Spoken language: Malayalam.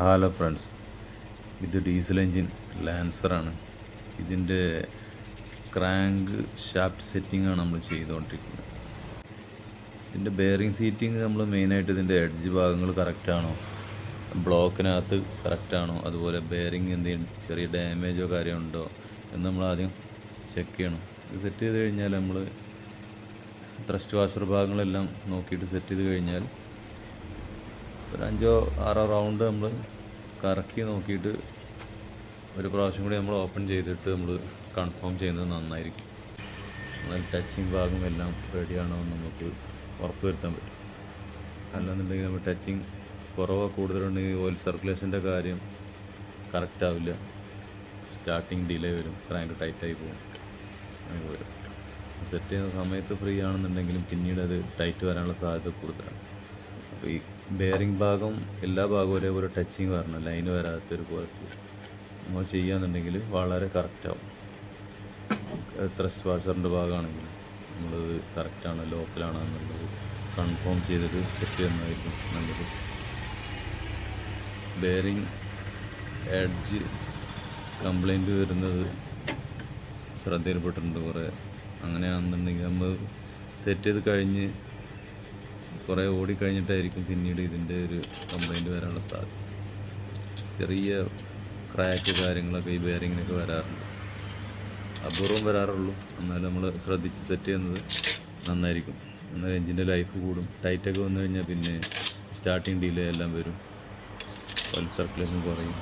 ഹലോ ഫ്രണ്ട്സ്, ഇത് ഡീസൽ എൻജിൻ ലാൻസറാണ്. ഇതിൻ്റെ ക്രാങ്ക് ഷാഫ്റ്റ് സെറ്റിംഗ് ആണ് നമ്മൾ ചെയ്തുകൊണ്ടിരിക്കുന്നത്. ഇതിൻ്റെ ബെയറിംഗ് സീറ്റിംഗ് നമ്മൾ മെയിനായിട്ട് ഇതിൻ്റെ എഡ്ജ് ഭാഗങ്ങൾ കറക്റ്റാണോ, ബ്ലോക്കിനകത്ത് കറക്റ്റാണോ, അതുപോലെ ബെയറിംഗ് എന്തെങ്കിലും ചെറിയ ഡാമേജോ കാര്യമുണ്ടോ എന്ന് നമ്മൾ ആദ്യം ചെക്ക് ചെയ്യണം. ഇത് സെറ്റ് ചെയ്ത് കഴിഞ്ഞാൽ നമ്മൾ ത്രസ്റ്റ് വാഷർ ഭാഗങ്ങളെല്ലാം നോക്കിയിട്ട് സെറ്റ് ചെയ്ത് കഴിഞ്ഞാൽ ഒരു 5-6 റൗണ്ട് നമ്മൾ കറക്കി നോക്കിയിട്ട് ഒരു പ്രാവശ്യം കൂടി നമ്മൾ ഓപ്പൺ ചെയ്തിട്ട് നമ്മൾ കൺഫേം ചെയ്യുന്നത് നന്നായിരിക്കും. എന്നാൽ ടച്ചിങ് ഭാഗം എല്ലാം റെഡിയാണോ എന്ന് നമുക്ക് ഉറപ്പ് വരുത്താൻ പറ്റും. അല്ലെന്നുണ്ടെങ്കിൽ നമ്മൾ ടച്ചിങ് കുറവോ കൂടുതലുണ്ടെങ്കിൽ ഓയിൽ സർക്കുലേഷൻ്റെ കാര്യം കറക്റ്റ് ആവില്ല, സ്റ്റാർട്ടിങ് ഡിലേ വരും, ക്രാങ്ക് ടൈറ്റായി പോകും, അങ്ങനെ വരും. സെറ്റ് ചെയ്യുന്ന സമയത്ത് ഫ്രീ ആണെന്നുണ്ടെങ്കിലും പിന്നീട് അത് ടൈറ്റ് വരാനുള്ള സാധ്യത കൂടുതലാണ്. അപ്പോൾ ഈ ബെയറിംഗ് ഭാഗം എല്ലാ ഭാഗവും ഒരേപോലെ ടച്ചിങ് വരണം, ലൈന് വരാത്തൊരു ക്വാളിറ്റി നമ്മൾ ചെയ്യുകയെന്നുണ്ടെങ്കിൽ വളരെ കറക്റ്റാവും. ത്രസ്റ്റ് വാഷറിൻ്റെ ഭാഗമാണെങ്കിലും നമ്മളത് കറക്റ്റാണ് ലോക്കലാണോ എന്നുള്ളത് കൺഫേം ചെയ്തിട്ട് സെറ്റ് ചെയ്യുന്നതായിരിക്കും നല്ലത്. ബെയറിംഗ് എഡ്ജ് കംപ്ലൈൻറ്റ് വരുന്നത് ശ്രദ്ധയിൽപ്പെട്ടിട്ടുണ്ട് കുറേ. അങ്ങനെയാണെന്നുണ്ടെങ്കിൽ നമ്മൾ സെറ്റ് ചെയ്ത് കഴിഞ്ഞ് കുറേ ഓടിക്കഴിഞ്ഞിട്ടായിരിക്കും പിന്നീട് ഇതിൻ്റെ ഒരു കംപ്ലൈൻറ്റ് വരാനുള്ള സാധ്യത. ചെറിയ ക്രാക്ക് കാര്യങ്ങളൊക്കെ ഈ ബെയറിങ്ങിനൊക്കെ വരാറുണ്ട്, അപൂർവം വരാറുള്ളൂ. എന്നാലും നമ്മൾ ശ്രദ്ധിച്ച് സെറ്റ് ചെയ്യുന്നത് നന്നായിരിക്കും. എന്നാൽ എഞ്ചിൻ്റെ ലൈഫ് കൂടും. ടൈറ്റൊക്കെ വന്നു കഴിഞ്ഞാൽ പിന്നെ സ്റ്റാർട്ടിങ് ഡിലേ എല്ലാം വരും, ഓയിൽ സർക്കുലേഷൻ കുറയും.